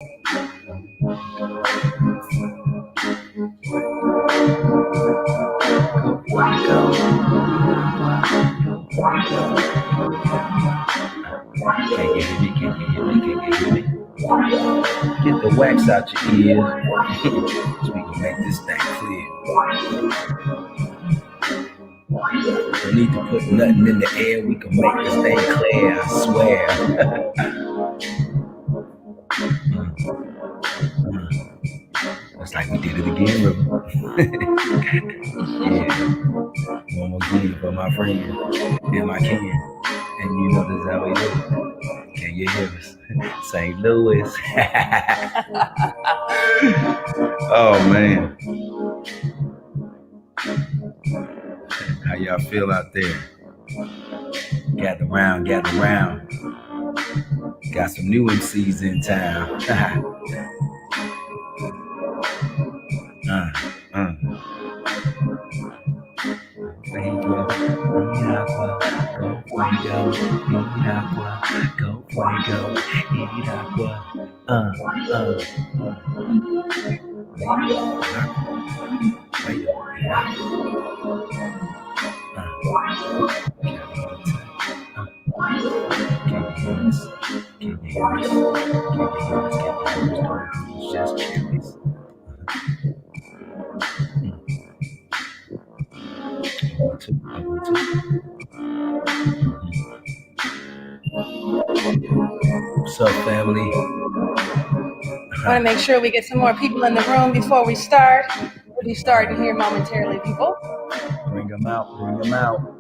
Can you hear me? Can you hear me? Can you hear me? Get the wax out your ears so we can make this thing clear. Don't need to put nothing in the air. We can make this thing clear, I swear. It's like we did it again, River. Yeah. One more game for my friend and my kin. And you know this is how we do it. Can you hear us? St. Louis. Oh, man. How y'all feel out there? Gather round, gather round. Got some new MCs in town. Fuego, eat Aqua, go Fuego, eat Aqua, go Fuego, eat Aqua, What's up, family? Want to make sure we get some more people in the room before we start. We'll be starting here momentarily, people. Bring them out, bring them out.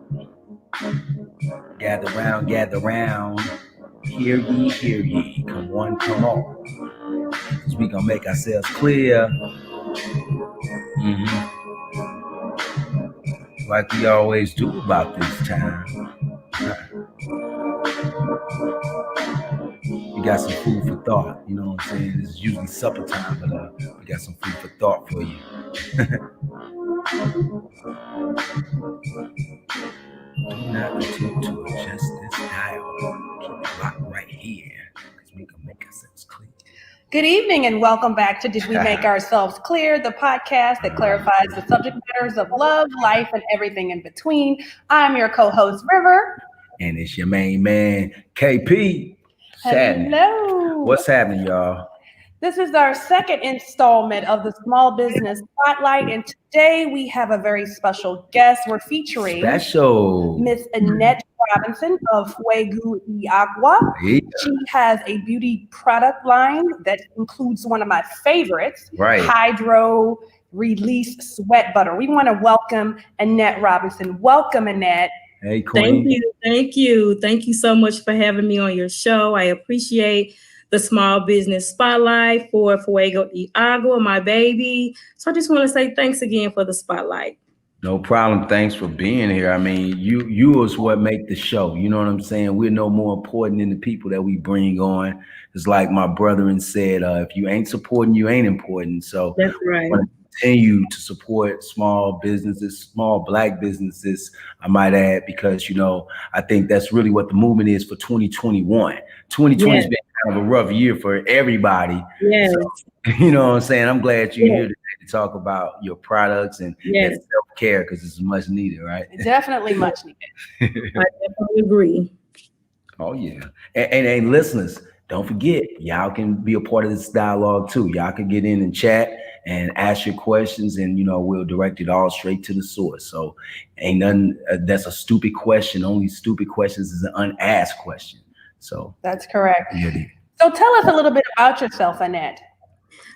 Gather round, gather round. Hear ye, hear ye. Come on, come on. Cause we gonna make ourselves clear. Like we always do about this time. We got some food for thought. You know what I'm saying? This is usually supper time, but we got some food for thought for you. Do not attempt to adjust this dial. Keep it locked right here, because we can make ourselves clear. Good evening and welcome back to Did We Make Ourselves Clear, the podcast that clarifies the subject matters of love, life, and everything in between. I'm your co-host, River. And it's your main man, KP. Hello. What's happening, y'all? This is our second installment of the Small Business Spotlight, and today we have a very special guest. We're featuring Miss Annette Robinson of Fuego y Aqua. Yeah. She has a beauty product line that includes one of my favorites, Hydro Release Sweat Butter. We want to welcome Annette Robinson. Welcome, Annette. Hey, Queen. Thank you so much for having me on your show. I appreciate the Small Business Spotlight for Fuego y Agua, my baby. So I just want to say thanks again for the spotlight. No problem. Thanks for being here. I mean, you is what make the show. You know what I'm saying? We're no more important than the people that we bring on. It's like my brethren said, if you ain't supporting, you ain't important. So that's right. Continue to support small businesses, small Black businesses, I might add, because, you know, I think that's really what the movement is for 2021. 2020 has been kind of a rough year for everybody. Yes. So, you know what I'm saying? I'm glad you're here today to talk about your products and self-care, because it's much needed, right? Definitely much needed. I definitely agree. Oh, yeah. And listeners, don't forget, y'all can be a part of this dialogue too. Y'all can get in and chat and ask your questions, and, you know, we'll direct it all straight to the source. So ain't nothing that's a stupid question. Only stupid questions is an unasked question. So that's correct. So tell us a little bit about yourself, Annette.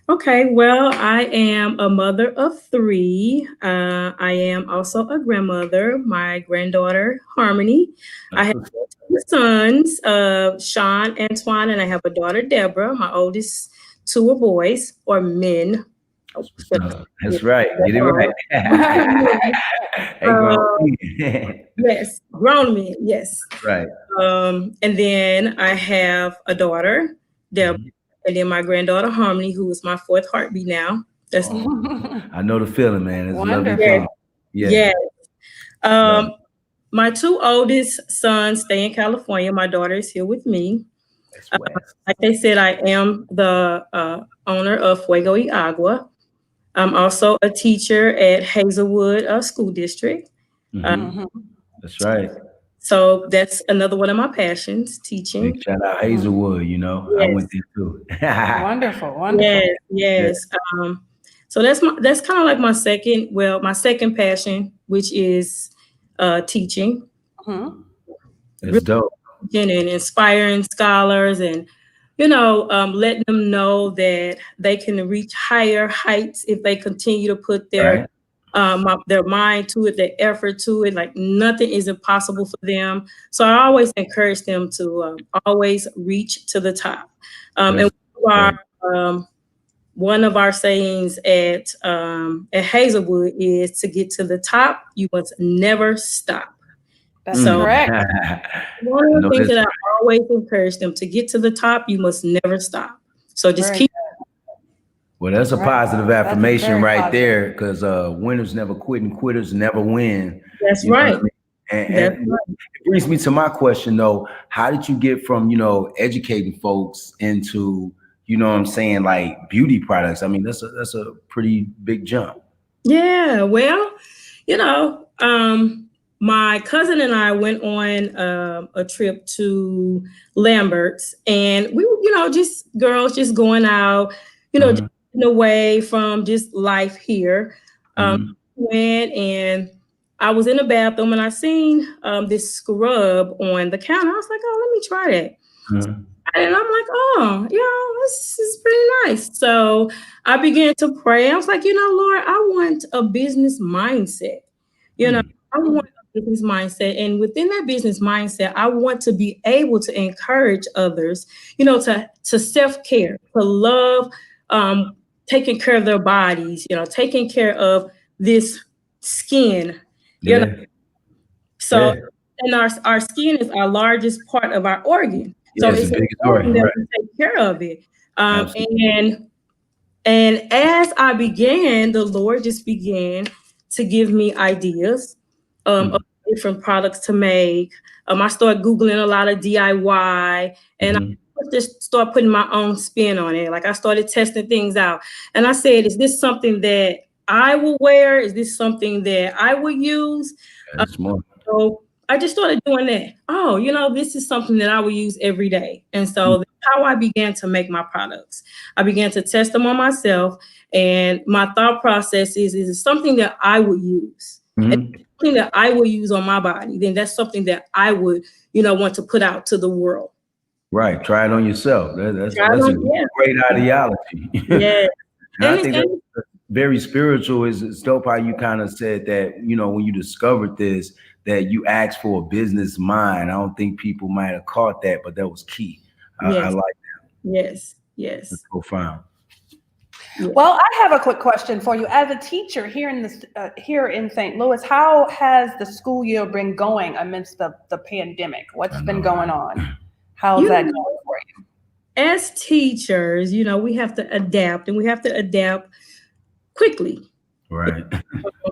Okay, well, I am a mother of 3. I am also a grandmother. My granddaughter, Harmony. I have 2 sons, Sean, Antoine, and I have a daughter, Deborah. My oldest 2 are boys or men. That's right. Get it right. Yes, grown men. Yes. Right. And then I have a daughter, Deborah, and then my granddaughter Harmony, who is my 4th heartbeat now. That's I know the feeling, man. It's wonderful. Lovely. Yeah. My 2 oldest sons stay in California. My daughter is here with me. Like they said, I am the owner of Fuego y Agua. I'm also a teacher at Hazelwood School District. That's right. So that's another one of my passions, teaching. Big shout out Hazelwood, you know. Yes. I went there too. Wonderful. Yes. So that's kind of like my second passion, which is teaching. That's dope. And inspiring scholars and, letting them know that they can reach higher heights if they continue to put their mind to it, their effort to it. Like nothing is impossible for them. So I always encourage them to always reach to the top. And one of our sayings at Hazelwood is to get to the top, you must never stop. That's correct. One of the things that I always encourage them to get to the top, you must never stop. So just keep. Well, that's a positive affirmation right there, because winners never quit and quitters never win. That's right. I mean? And it brings me to my question though. How did you get from, educating folks into, like beauty products? I mean, that's a pretty big jump. Yeah. Well, my cousin and I went on a trip to Lambert's, and we were, just girls just going out, just away from just life here. Went and I was in the bathroom and I seen this scrub on the counter. I was like, oh, let me try that. And I'm like, this is pretty nice. So I began to pray. I was like, Lord, I want a business mindset. I want a business mindset. And within that business mindset, I want to be able to encourage others, to self-care, to love, taking care of their bodies, taking care of this skin. So, and our skin is our largest part of our organ. So it's important that we take care of it. And as I began, the Lord just began to give me ideas of different products to make. I started Googling a lot of DIY, and I just started putting my own spin on it. Like I started testing things out, and I said, "Is this something that I will wear? Is this something that I will use?" So I just started doing that. Oh, this is something that I will use every day. And so that's how I began to make my products. I began to test them on myself. And my thought process is it something that I would use? And something that I will use on my body, then that's something that I would, want to put out to the world. Right. Try it on yourself. That's a great ideology. Yeah. And I think that's very spiritual. It's dope how you kind of said that, when you discovered this, that you asked for a business mind. I don't think people might have caught that, but that was key. I like that. Yes. That's profound. Well, I have a quick question for you. As a teacher here in St. Louis, how has the school year been going amidst the pandemic? What's been going on? How's that going for you? As teachers, we have to adapt, and we have to adapt quickly. Right.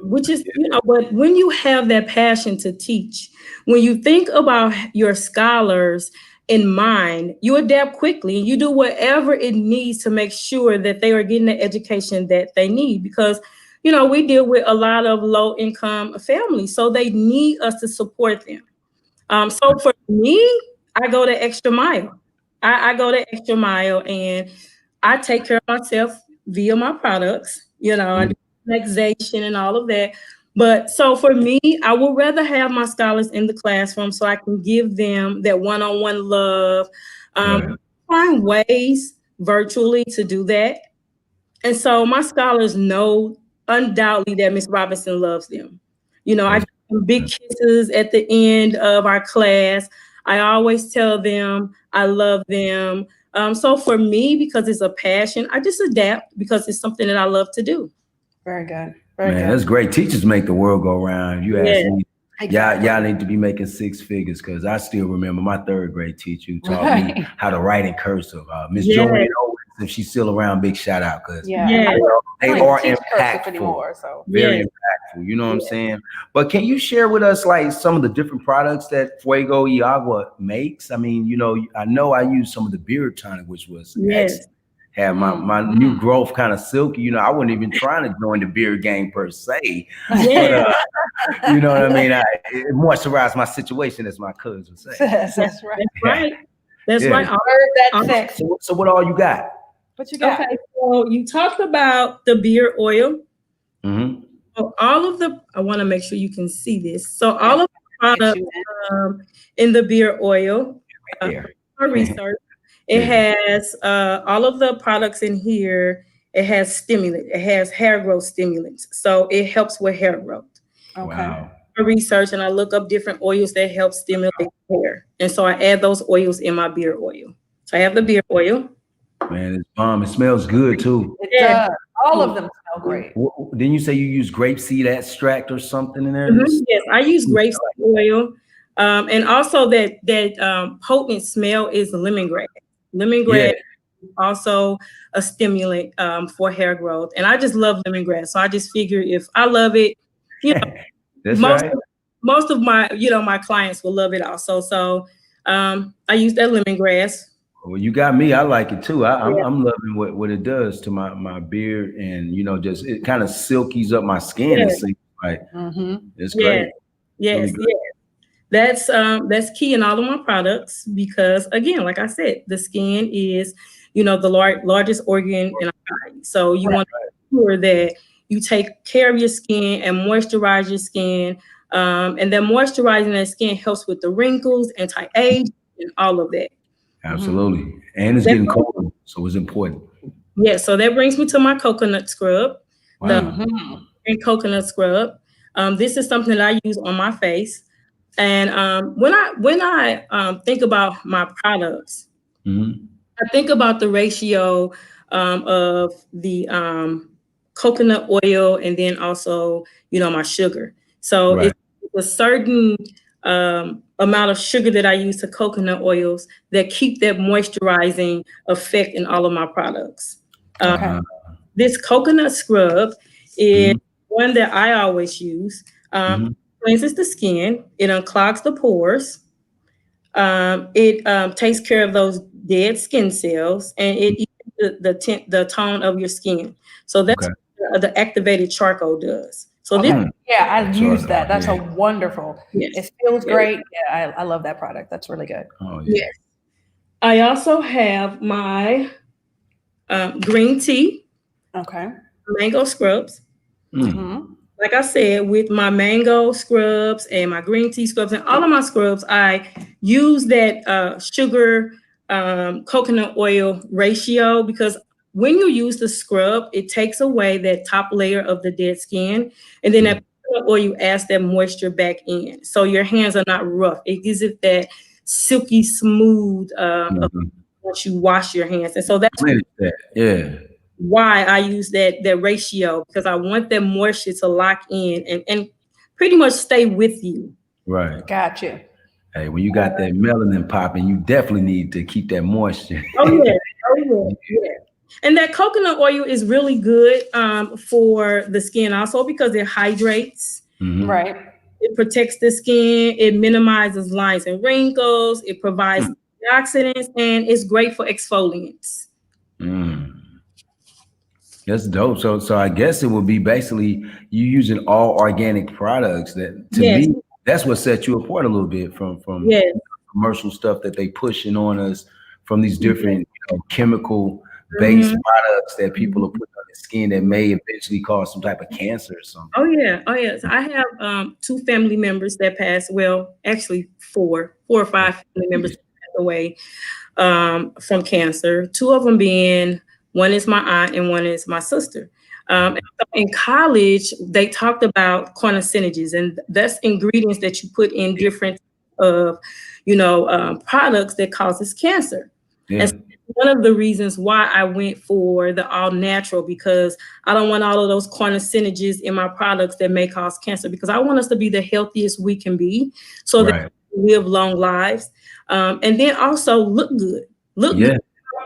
Which is, but when you have that passion to teach, when you think about your scholars in mind, you adapt quickly and you do whatever it needs to make sure that they are getting the education that they need. Because, we deal with a lot of low income families, so they need us to support them. So for me, I go the extra mile. I go the extra mile, and I take care of myself via my products, I do relaxation and all of that. But so for me, I would rather have my scholars in the classroom so I can give them that one-on-one love, find ways virtually to do that. And so my scholars know undoubtedly that Ms. Robinson loves them. I give them big kisses at the end of our class. I always tell them I love them. So for me, because it's a passion, I just adapt because it's something that I love to do. Very good. Man, that's great. Teachers make the world go round. You ask me, y'all need to be making six figures, because I still remember my third grade teacher who taught me how to write in cursive. Miss Joanne Owens, if she's still around, big shout out, because they are impactful. Anymore, so. Very impactful. You know what I'm saying? But can you share with us like some of the different products that Fuego y Agua makes? I mean, I know I use some of the beard tonic, which was excellent. Had my new growth kind of silky. I wasn't even trying to join the beard game per se. Yeah. But, you know what I mean? It moisturized my situation, as my cousin would say. That's right. That's right. That's right. I heard that sex. So what all you got? What you got? Okay, so you talked about the beard oil. Mm-hmm. So I want to make sure you can see this. So all of the products in the beard oil, research, it has all of the products in here. It has stimulant. It has hair growth stimulants. So it helps with hair growth. Okay. Wow. I research and I look up different oils that help stimulate hair. And so I add those oils in my beard oil. So I have the beard oil. Man, it's bomb. It smells good too. It does. All of them smell great. Didn't you say you use grapeseed extract or something in there? Yes, I use grapeseed oil. And also that potent smell is lemongrass. Lemongrass is also a stimulant for hair growth. And I just love lemongrass. So I just figure if I love it, That's most of my, my clients will love it also. So I use that lemongrass. Well, you got me. I like it too. I'm loving what it does to my beard, and just it kind of silkies up my skin. It seems like it's great. Yes, yes. That's key in all of my products because, again, like I said, the skin is, the largest organ in our body. So you want to make sure that you take care of your skin and moisturize your skin. And then moisturizing that skin helps with the wrinkles, anti-age, and all of that. Absolutely. And it's getting colder, so it's important. Yeah, so that brings me to my coconut scrub. Wow. The coconut scrub. This is something that I use on my face. And when I think about my products, I think about the ratio of the coconut oil and then also, my sugar. So it's a certain amount of sugar that I use to coconut oils that keep that moisturizing effect in all of my products. This coconut scrub is one that I always use. Cleanses the skin. It unclogs the pores. It takes care of those dead skin cells, and it eats the tone of your skin. So that's what the activated charcoal does. So I use that. That's a wonderful. It feels great. Yeah, I love that product. That's really good. Oh, yeah. Yes. I also have my green tea. Okay. Mango scrubs. Like I said, with my mango scrubs and my green tea scrubs and all of my scrubs, I use that sugar coconut oil ratio because when you use the scrub, it takes away that top layer of the dead skin. And then that coconut oil adds that moisture back in. So your hands are not rough. It gives it that silky smooth once you wash your hands. And so that's why I use that ratio, because I want that moisture to lock in and pretty much stay with you. Right. Gotcha. Hey, when you got that melanin popping, you definitely need to keep that moisture. Oh yeah. And that coconut oil is really good for the skin also because it hydrates. Right. It protects the skin. It minimizes lines and wrinkles. It provides antioxidants, and it's great for exfoliants. That's dope. So I guess it would be basically you using all organic products. That to me, that's what sets you apart a little bit from commercial stuff that they pushing on us from these different chemical based products that people are putting on their skin that may eventually cause some type of cancer or something. Oh yeah. So I have 2 family members that passed. Well, actually 4 or 5 family members that passed away from cancer. 2 of them being, one is my aunt and one is my sister. And so in college, they talked about carcinogens, and that's ingredients that you put in different products that causes cancer. Yeah. And so one of the reasons why I went for the all natural, because I don't want all of those carcinogens in my products that may cause cancer, because I want us to be the healthiest we can be so that we live long lives. And then also look good.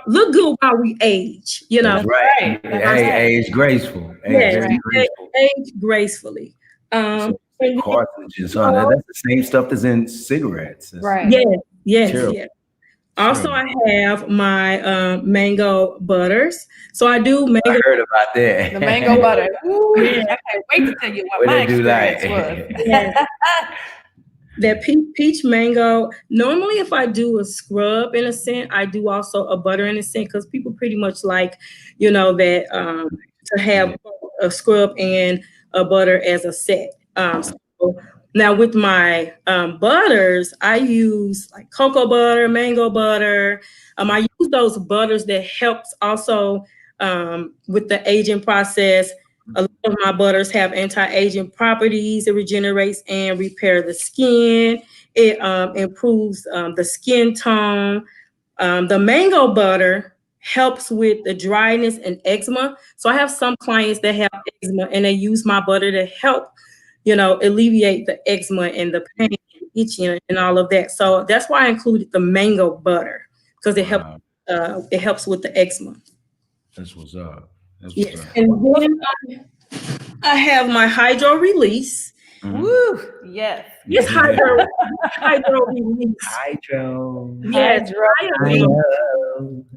Look good while we age, That's right. Age graceful. Age gracefully. So carcinogens, huh? That's the same stuff that's in cigarettes. Right. Yes. Also, I have my mango butters. So I do mango. I heard about that. The mango butter. Ooh, I can't wait to tell you what my experience was. That peach mango. Normally, if I do a scrub in a scent, I do also a butter in a scent because people pretty much like, that to have a scrub and a butter as a set. So now with my butters, I use like cocoa butter, mango butter. I use those butters that helps also with the aging process. A lot of my butters have anti-aging properties. It regenerates and repair the skin. It improves the skin tone. The mango butter helps with the dryness and eczema. So I have some clients that have eczema and they use my butter to help, alleviate the eczema and the pain, itching, and all of that. So that's why I included the mango butter because it helps with the eczema. That's what's up. Yes. And then I have my hydro release. Mm-hmm. Woo! Yes. Yes, hydro release. Hydro. Yes, hydro.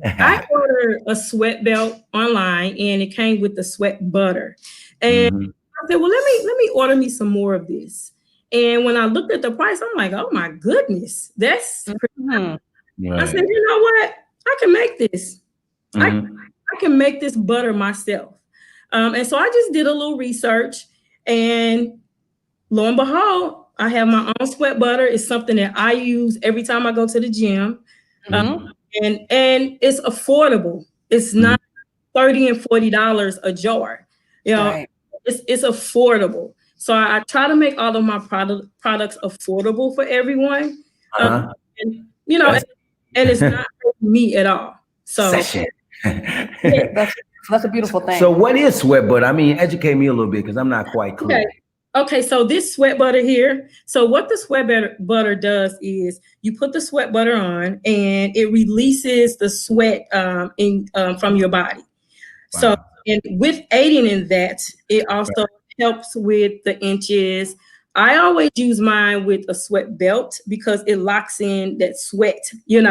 I ordered a sweat belt online, and it came with the sweat butter. And I said, "Well, let me order me some more of this." And when I looked at the price, I'm like, "Oh my goodness, that's pretty nice." Right. I said, "You know what? I can make this. I can make this butter myself." And so I just did a little research, and lo and behold, I have my own sweat butter. It's something that I use every time I go to the gym. And it's affordable. It's not $30 and $40 a jar. It's affordable. So I try to make all of my products affordable for everyone. And it's not for me at all. So that's a beautiful thing. So what is sweat butter? I mean, educate me a little bit because I'm not quite clear. Okay, so this sweat butter here. So what the sweat butter does is you put the sweat butter on and it releases the sweat from your body. Wow. So and with aiding in that, it also helps with the inches. I always use mine with a sweat belt because it locks in that sweat, and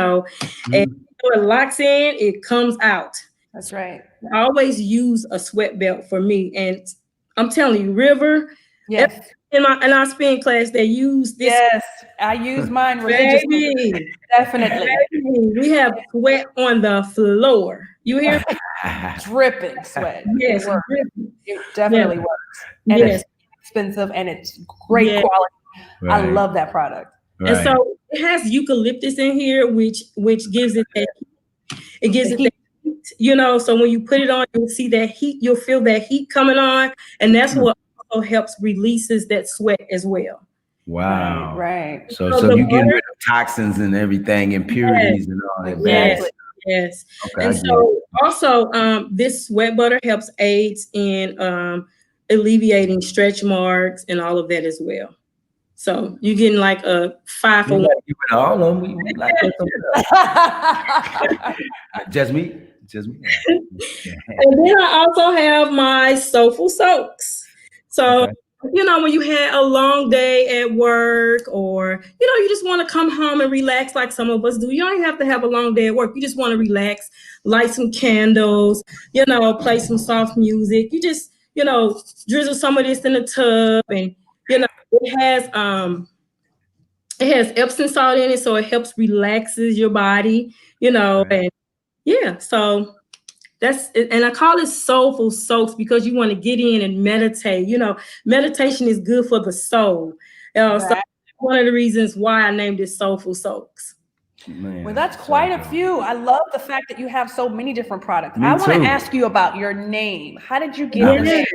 when it locks in, it comes out. That's right. I always use a sweat belt for me. And I'm telling you, River, yes. In our spin class, they use this. Yes, I use mine religiously. Definitely. We have sweat on the floor. You hear me? Dripping sweat. Yes, it definitely works. And it's expensive and it's great quality. Right. I love that product. Right. And so it has eucalyptus in here, which gives it that heat. It gives it that heat, so when you put it on, you'll see that heat, you'll feel that heat coming on. And that's what also helps releases that sweat as well. Wow. Right. So you get rid of toxins and everything, impurities and all that. Yes. Okay, and so also this sweat butter helps aids in alleviating stretch marks and all of that as well. So you're getting like a 5 for 1. All of them. We like Just me. And then I also have my Soulful Soaks. So, when you had a long day at work or, you just want to come home and relax like some of us do. You don't even have to have a long day at work. You just want to relax, light some candles, play some soft music. You just, drizzle some of this in the tub and, it has Epsom salt in it, so it helps relaxes your body, and so that's it. And I call it Soulful Soaks because you want to get in and meditate. Meditation is good for the soul. So one of the reasons why I named it Soulful Soaks. Man, well, that's quite a few. I love the fact that you have so many different products. I want to ask you about your name. How did you get the name?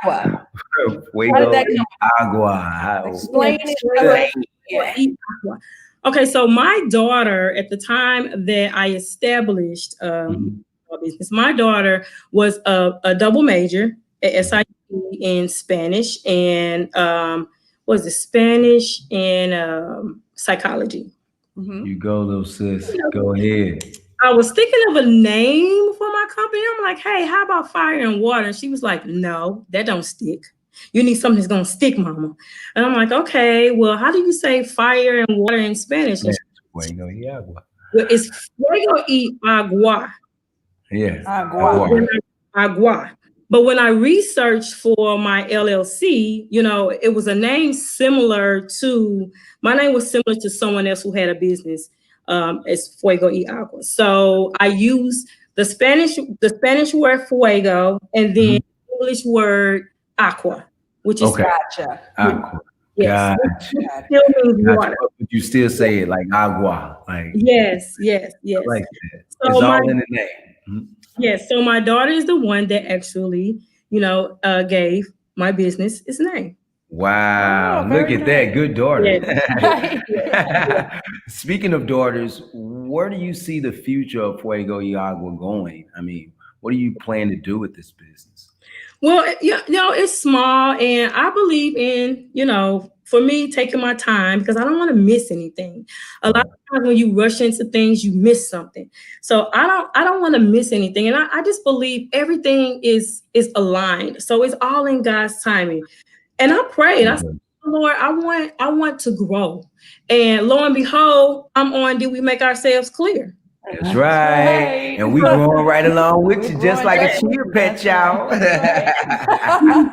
Aqua. Fuego, how did that come? Agua. Explain it. Okay, so my daughter, at the time that I established business, my daughter was a double major at SIU in Spanish and Spanish and psychology. You go, little sis. Go ahead. I was thinking of a name for my company. I'm like, hey, how about fire and water? And she was like, no, that don't stick. You need something that's gonna stick, mama. And I'm like, okay, well, how do you say fire and water in Spanish? Yeah. Fuego y agua. Well, it's fuego y agua. Yeah. Agua. But when I researched for my LLC, it was a name similar to, my name was similar to someone else who had a business as Fuego y Agua. So I used the Spanish word fuego and then English word aqua, which is gotcha. Aqua. Yes. Gotcha. Still means water. But you still say it like agua. Like yes. I like that. So it's all in the name. Mm-hmm. Yes. So my daughter is the one that actually, gave my business its name. Wow. Look at that. Good daughter. Yes. Speaking of daughters, where do you see the future of Fuego y Agua going? I mean, what do you plan to do with this business? Well, it's small, and I believe in, for me, taking my time because I don't want to miss anything. A lot of times when you rush into things, you miss something. So I don't want to miss anything. And I just believe everything is aligned. So it's all in God's timing. And I prayed. I said, Lord, I want to grow. And lo and behold, I'm on Did We Make Ourselves Clear? That's right. And we growing right along with you, just like a cheer pet, y'all. You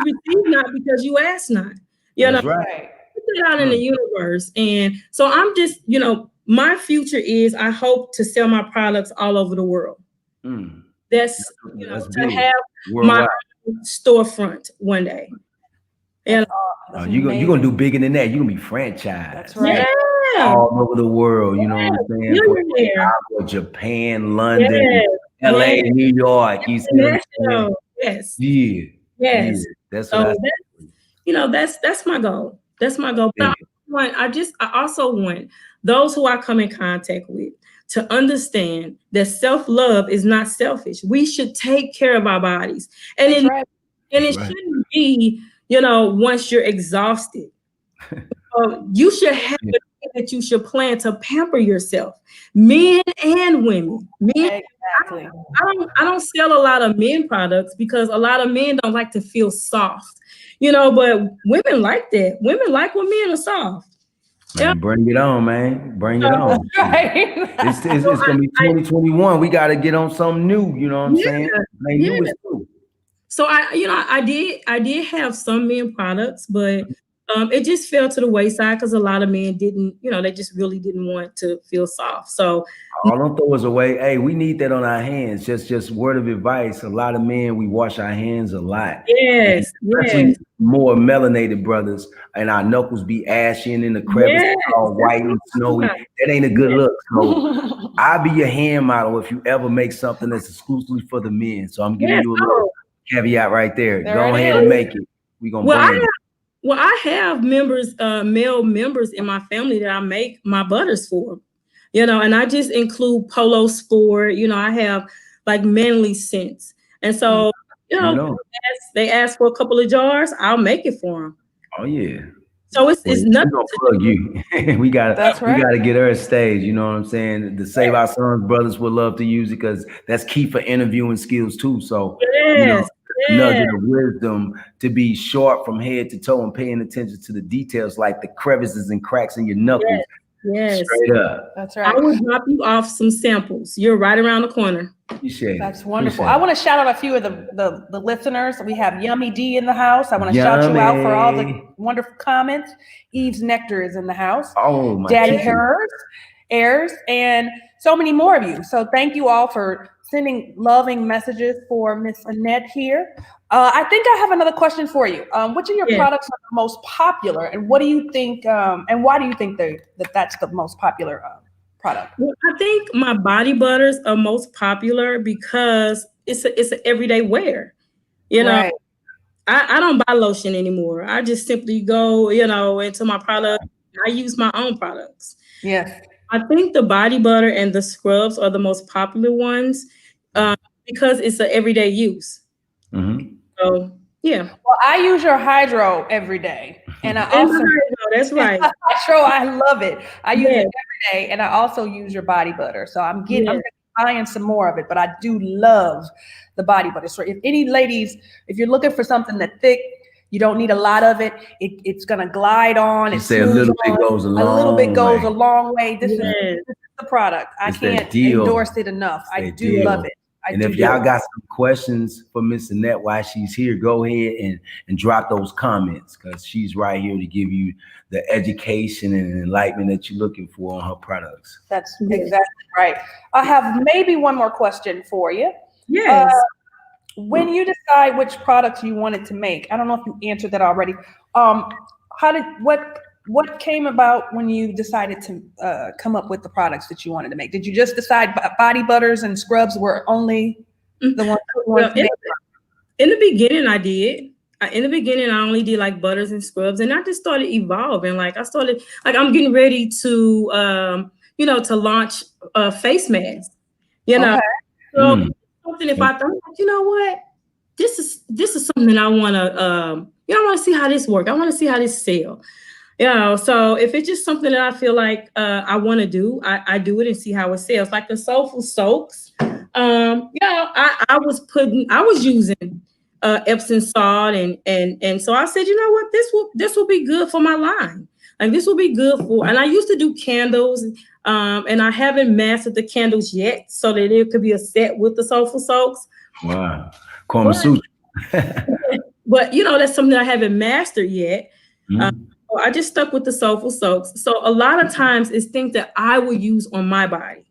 receive not because you ask not. That's right. Put it out in the universe. And so I'm just, my future is I hope to sell my products all over the world. That's to have my storefront one day. And you're gonna do bigger than that. You're gonna be franchised. That's right. Yeah. All over the world, you know what I'm saying? Japan, London, LA, New York. You see what I'm saying? Yes. Yeah. Yes. That's what that's my goal. That's my goal. But I also want those who I come in contact with to understand that self-love is not selfish. We should take care of our bodies. And it shouldn't be, once you're exhausted. You should have that you should plan to pamper yourself, men and women. Exactly. I don't sell a lot of men products because a lot of men don't like to feel soft, but women like that. Women like when men are soft. Man, bring it on, man. Bring it on. Right. It's gonna be 2021. We gotta get on something new, you know what I'm saying? New is new. So I did have some men products, but it just fell to the wayside because a lot of men didn't, they just really didn't want to feel soft. So don't throw us away. Hey, we need that on our hands. Just word of advice. A lot of men, we wash our hands a lot. Yes. Especially more melanated brothers, and our knuckles be ashy and in the crevices all white and snowy. That ain't a good look. So I'll be your hand model if you ever make something that's exclusively for the men. So I'm giving you a little caveat right there. Go ahead and make it. We're gonna bring it. Well, I have male members in my family that I make my butters for, and I just include Polo Sport. I have like manly scents. And so, they ask for a couple of jars, I'll make it for them. Oh, yeah. So it's nothing. We're gonna plug you. we gotta get her a stage. You know what I'm saying? The Save Our Sons brothers would love to use it because that's key for interviewing skills too. So nugget of wisdom to be sharp from head to toe and paying attention to the details like the crevices and cracks in your knuckles. Yes. Straight up. That's right. I will drop you off some samples. You're right around the corner. That's wonderful. I want to shout out a few of the listeners. We have Yummy D in the house. I want to shout you out for all the wonderful comments. Eve's Nectar is in the house. Oh, my Daddy Airs, and so many more of you. So thank you all for sending loving messages for Miss Annette here. I think I have another question for you. Which of your products are the most popular, and what do you think? And why do you think that's the most popular product? Well, I think my body butters are most popular because it's an everyday wear. I don't buy lotion anymore. I just simply go, into my product. I use my own products. Yes. I think the body butter and the scrubs are the most popular ones because it's an everyday use. Mm-hmm. So, yeah. Well, I use your hydro every day. And I also that's right. Hydro, I love it. I use it every day, and I also use your body butter. So I'm buying some more of it, but I do love the body butter. So if any ladies, if you're looking for something that's thick, You don't need a lot of it. It's going to glide on. You say a little bit goes a long way. A little bit goes a long way. This is the product. I can't endorse it enough. I do love it. And if y'all got some questions for Miss Annette while she's here, go ahead and drop those comments, because she's right here to give you the education and enlightenment that you're looking for on her products. That's exactly right. I have maybe one more question for you. Yes. When you decide which products you wanted to make, I don't know if you answered that already. What came about when you decided to come up with the products that you wanted to make? Did you just decide body butters and scrubs were only the ones you wanted to make? In the beginning, I did. In the beginning, I only did like butters and scrubs, and I just started evolving. Like I'm getting ready to, to launch a face mask. So something if I thought, you know what, this is something I want to, I want to see how this works. I want to see how this sells. So if it's just something that I feel like I want to do, I do it and see how it sells. Like the Soulful Soaks, I was using Epsom salt and so I said, you know what, this will be good for my line. Like this will be good for, and I used to do candles, and I haven't mastered the candles yet, so that it could be a set with the Soulful Soaks. Wow, Kama Sutra. But that's something I haven't mastered yet. I just stuck with the Soulful Soaks. So a lot of times it's things that I would use on my body.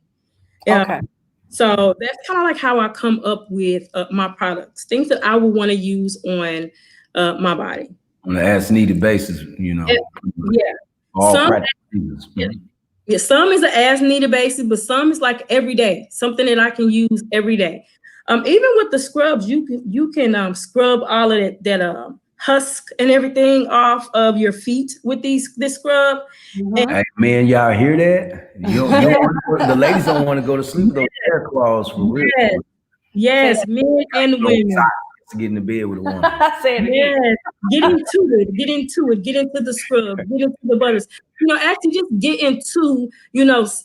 Okay. So that's kind of like how I come up with my products, things that I would want to use on my body. On an as-needed basis, All practices. Yeah, some is an as-needed basis, but some is like every day, something that I can use every day. Even with the scrubs, you can scrub all of that husk and everything off of your feet with this scrub. Hey, man, y'all hear that? The ladies don't want to go to sleep with those hair claws for real. Yes, men and women. To get in the bed with a woman. Yes, get into it, get into the scrub, get into the butters. Actually just get into,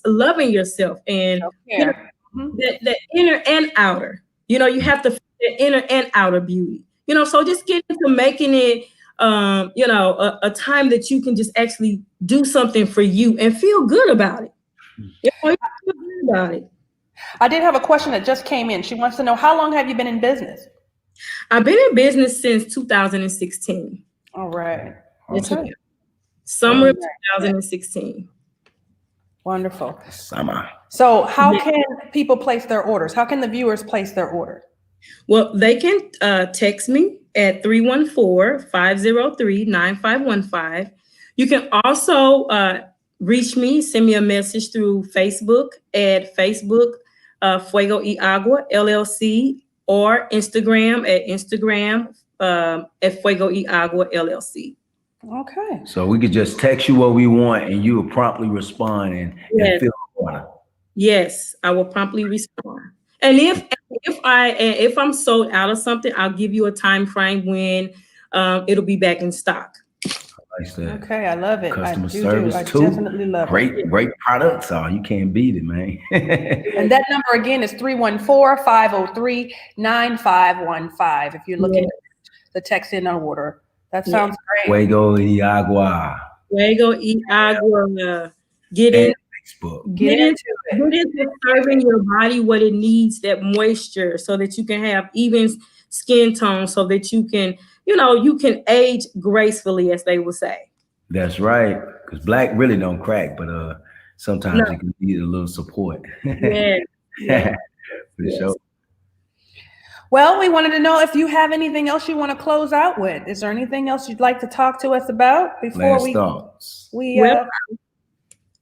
loving yourself and the inner and outer. You have to feel the inner and outer beauty. So just get into making it, a time that you can just actually do something for you and feel good about it. You feel good about it. I did have a question that just came in. She wants to know, how long have you been in business? I've been in business since 2016. All right. Okay. Summer of 2016. Wonderful. Summer. So how can people place their orders? How can the viewers place their order? Well, they can text me at 314-503-9515. You can also reach me, send me a message through Facebook at Facebook Fuego y Agua LLC, or Instagram at Fuego y Agua LLC. Okay. So we could just text you what we want and you will promptly respond and fill the order. Yes, I will promptly respond. And if I'm sold out of something, I'll give you a time frame when it'll be back in stock. Like that. Okay, I love it. Customer service too. Definitely love it. Great products. Oh, you can't beat it, man. And that number again is 314-503-9515. If you're looking at the text in order, that sounds great. Fuego y Agua. Fuego y Agua. Get into serving your body what it needs, that moisture, so that you can have even skin tone, so that you can, you can age gracefully, as they would say. That's right. Because black really don't crack, but sometimes you can need a little support. Yeah. For sure. Well, we wanted to know if you have anything else you want to close out with. Is there anything else you'd like to talk to us about before Last thoughts.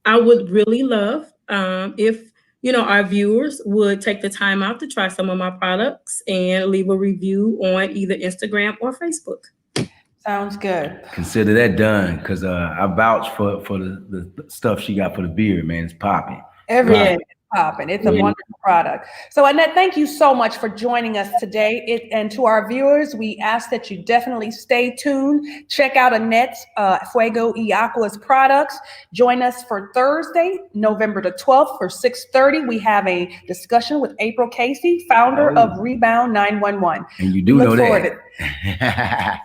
I would really love if our viewers would take the time out to try some of my products and leave a review on either Instagram or Facebook. Sounds good. Consider that done, because I vouch for the stuff she got for the beard, man. It's popping. popping. It's a wonderful product. So Annette, thank you so much for joining us today. And to our viewers, we ask that you definitely stay tuned. Check out Annette's Fuego y Aqua's products. Join us for Thursday, November the 12th for 6:30. We have a discussion with April Casey, founder of Rebound 911. And you do know that.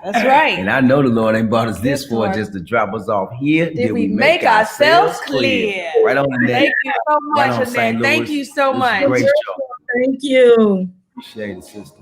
That's right. And I know the Lord ain't brought us this far just to drop us off here. Did we make ourselves clear? Right on the net. Thank you so much, Annette. Thank you so much. Great job. Thank you. Appreciate it, sister.